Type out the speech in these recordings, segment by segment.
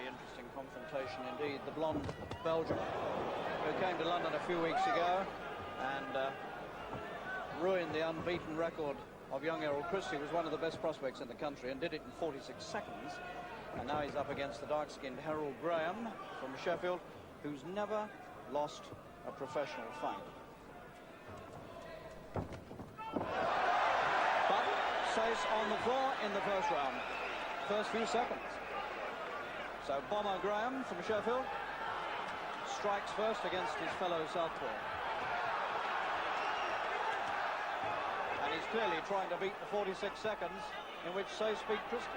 interesting confrontation indeed. The blonde Belgian who came to London a few weeks ago and ruined the unbeaten record of young Herol Christie, was one of the best prospects in the country and did it in 46 seconds. And now he's up against the dark-skinned Herol Graham from Sheffield, who's never lost a professional fight. But Seys on the floor in the first round, first few seconds. So Bomber Graham from Sheffield strikes first against his fellow southpaw. And he's clearly trying to beat the 46 seconds in which Seys beat Christie.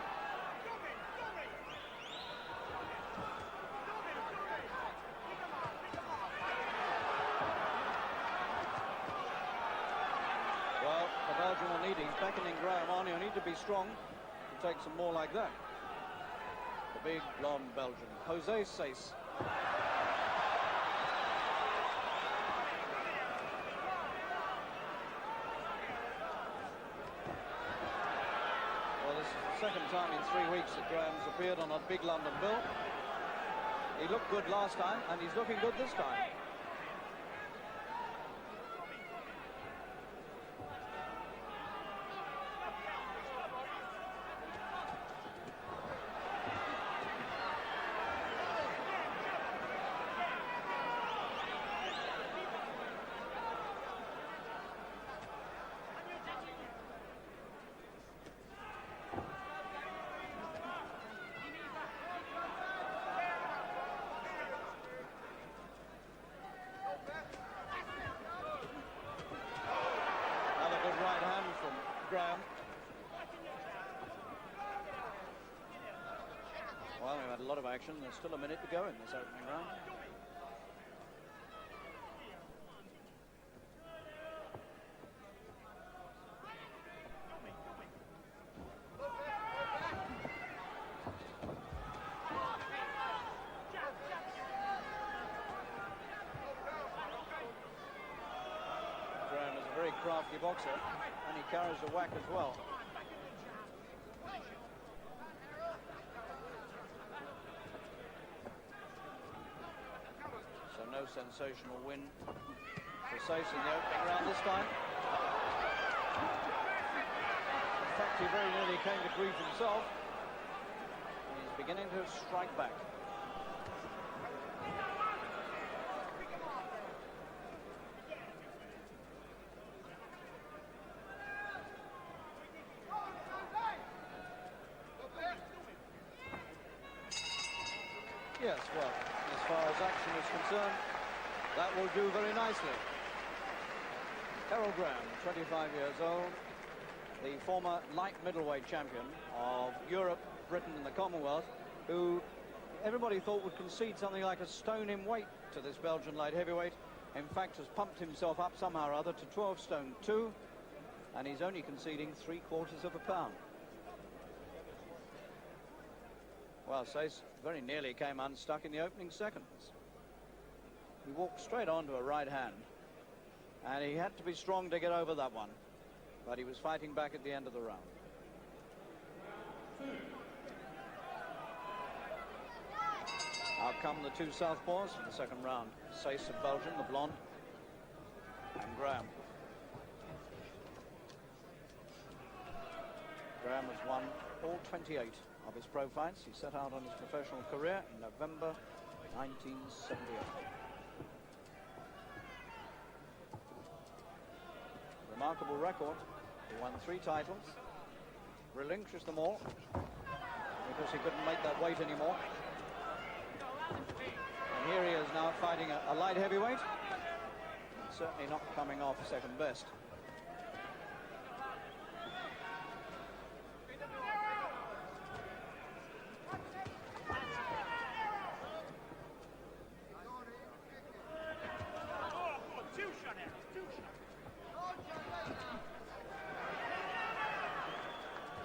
Well, the Belgian will need, he's beckoning Graham on, he'll need to be strong to take some more like that. The big blonde Belgian, Jose Seys. Second time in 3 weeks that Graham's appeared on a big London bill. He looked good last time, and he's looking good this time. Graham. Well, we've had a lot of action. There's still a minute to go in this opening round. Graham is a very crafty boxer. And he carries a whack as well. So no sensational win for Seys in the opening round this time. In fact, he very nearly came to grief himself. And he's beginning to strike back. Yes, well, as far as action is concerned, that will do very nicely. Herol Graham, 25 years old, the former light middleweight champion of Europe, Britain and the Commonwealth, who everybody thought would concede something like a stone in weight to this Belgian light heavyweight. In fact, has pumped himself up somehow or other to 12 stone 2, and he's only conceding 3/4 of a pound. Well, Seys very nearly came unstuck in the opening seconds. He walked straight onto a right hand, and he had to be strong to get over that one, but he was fighting back at the end of the round. Out come the two southpaws in the second round. Seys of Belgium, the blonde, and Graham. Graham has won all 28 of his pro fights. He set out on his professional career in November 1978. Remarkable record. He won 3 titles, relinquished them all because he couldn't make that weight anymore. And here he is now fighting a light heavyweight, certainly not coming off second best.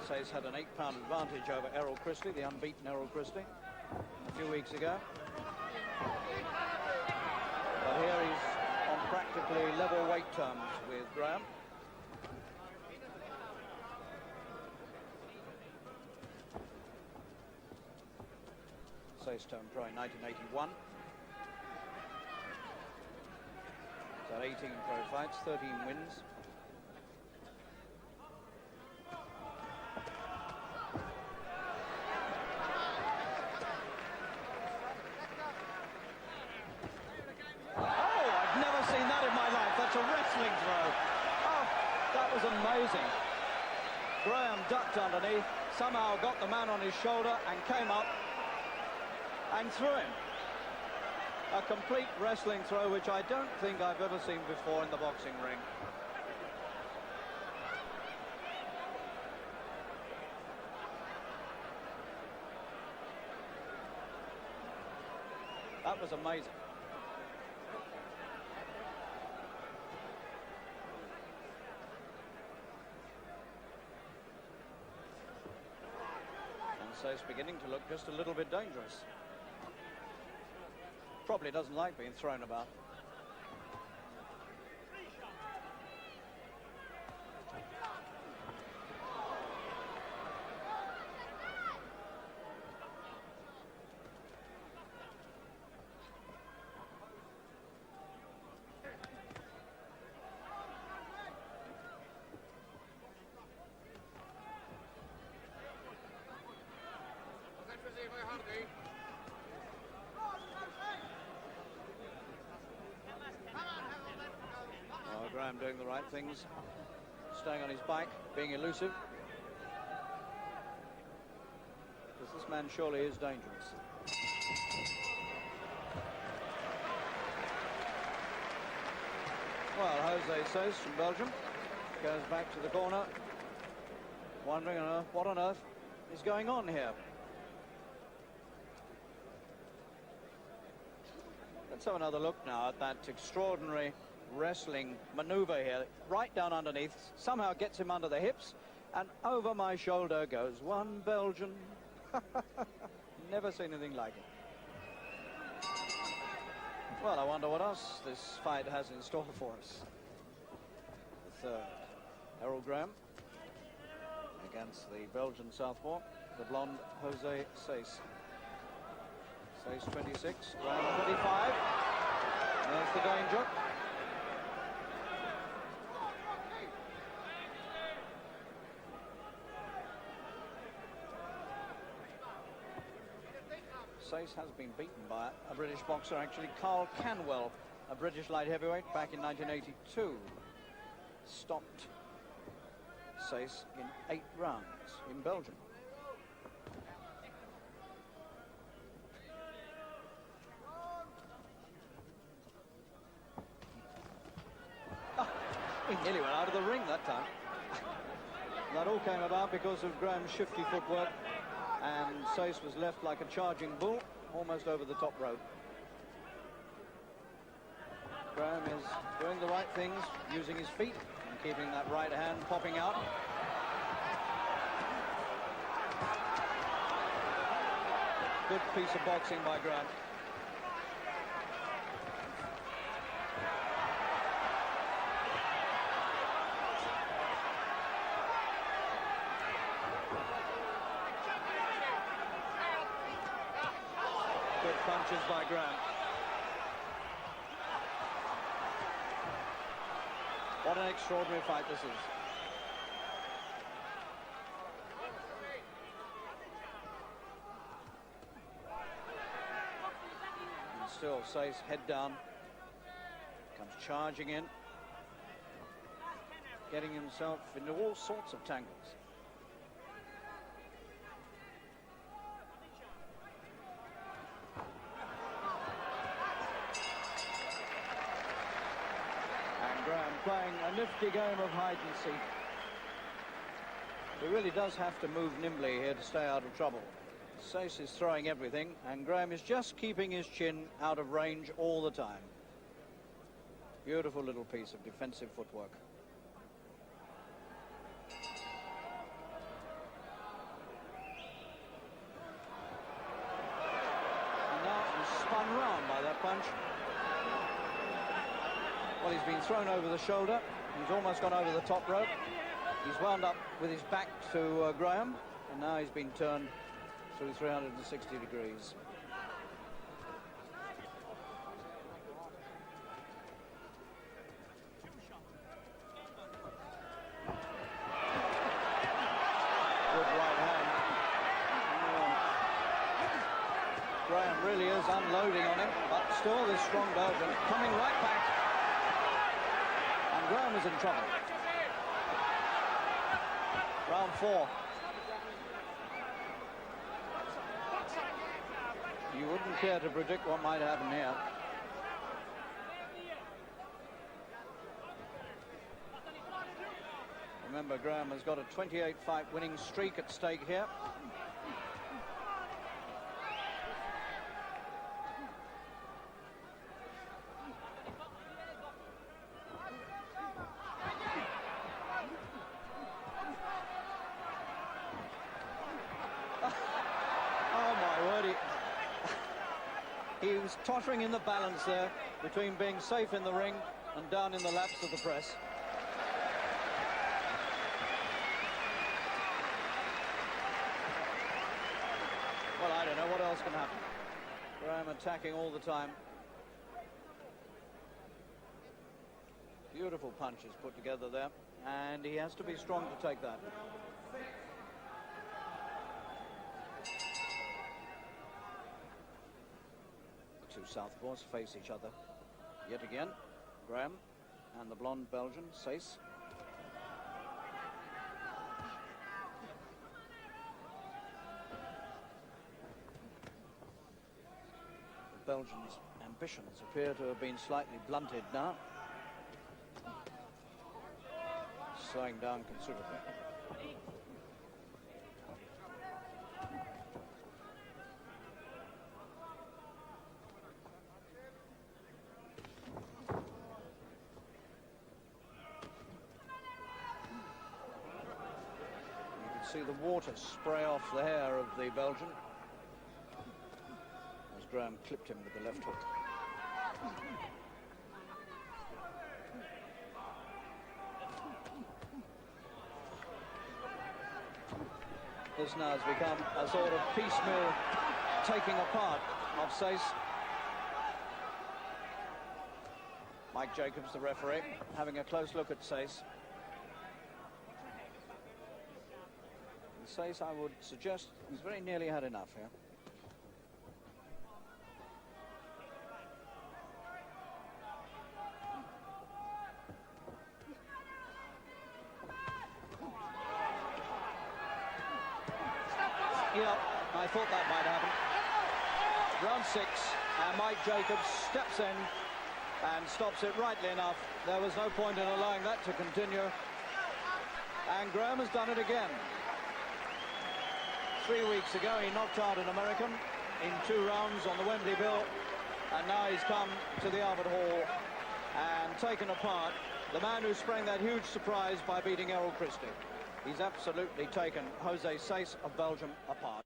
Seys had an 8-pound advantage over Herol Christie, the unbeaten Herol Christie, a few weeks ago. But here he's on practically level weight terms with Graham. Seys turned pro in 1981. He's had 18 pro fights, 13 wins. A wrestling throw. Oh, that was amazing. Graham ducked underneath, somehow got the man on his shoulder and came up and threw him. A complete wrestling throw, which I don't think I've ever seen before in the boxing ring. That was amazing. Seys beginning to look just a little bit dangerous. Probably doesn't like being thrown about. Graham doing the right things, staying on his bike, being elusive. Because this man surely is dangerous. Well, Jose Seys from Belgium goes back to the corner, wondering what on earth is going on here. Let's have another look now at that extraordinary wrestling maneuver here. Right down underneath, somehow gets him under the hips, and over my shoulder goes one Belgian. Never seen anything like it. Well, I wonder what else this fight has in store for us. The third, Herol Graham against the Belgian southpaw, the blonde Jose Seys. Seys 26, Graham 25. There's the danger. Seys has been beaten by a British boxer, actually, Carl Canwell, a British light heavyweight, back in 1982. Stopped Seys in 8 rounds in Belgium. He nearly went out of the ring that time. That all came about because of Graham's shifty footwork, and Seys was left like a charging bull, almost over the top rope. Graham is doing the right things, using his feet and keeping that right hand popping out. Good piece of boxing by Graham. Good punches by Graham. What an extraordinary fight this is. And still Seys head down, comes charging in, getting himself into all sorts of tangles. Playing a nifty game of hide and seek. He really does have to move nimbly here to stay out of trouble. Seys is throwing everything, and Graham is just keeping his chin out of range all the time. Beautiful little piece of defensive footwork. And now he's spun round by that punch. Well, he's been thrown over the shoulder. He's almost gone over the top rope. He's wound up with his back to Graham, and now he's been turned through 360 degrees. unloading on him, but still this strong Belgian coming right back. And Graham is in trouble. Round 4. You wouldn't care to predict what might happen here. Remember, Graham has got a 28-fight winning streak at stake here. Oh my word, he was tottering in the balance there between being safe in the ring and down in the laps of the press. Well, I don't know what else can happen. Graham attacking all the time. Beautiful punches put together there, and he has to be strong to take that. The two southpaws face each other yet again. Graham and the blonde Belgian, Seys. Belgium's ambitions appear to have been slightly blunted now. Slowing down considerably. You can see the water spray off the hair of the Belgian. Graham clipped him with the left hook. This now has become a sort of piecemeal taking apart of Seys. Mike Jacobs, the referee, having a close look at Seys. And Seys, I would suggest, he's very nearly had enough here. Yeah, I thought that might happen. Round 6, and Mike Jacobs steps in and stops it rightly enough. There was no point in allowing that to continue. And Graham has done it again. 3 weeks ago, he knocked out an American in 2 rounds on the Wembley Bill, and now he's come to the Albert Hall and taken apart the man who sprang that huge surprise by beating Herol Graham. He's absolutely taken Jose Seys of Belgium apart.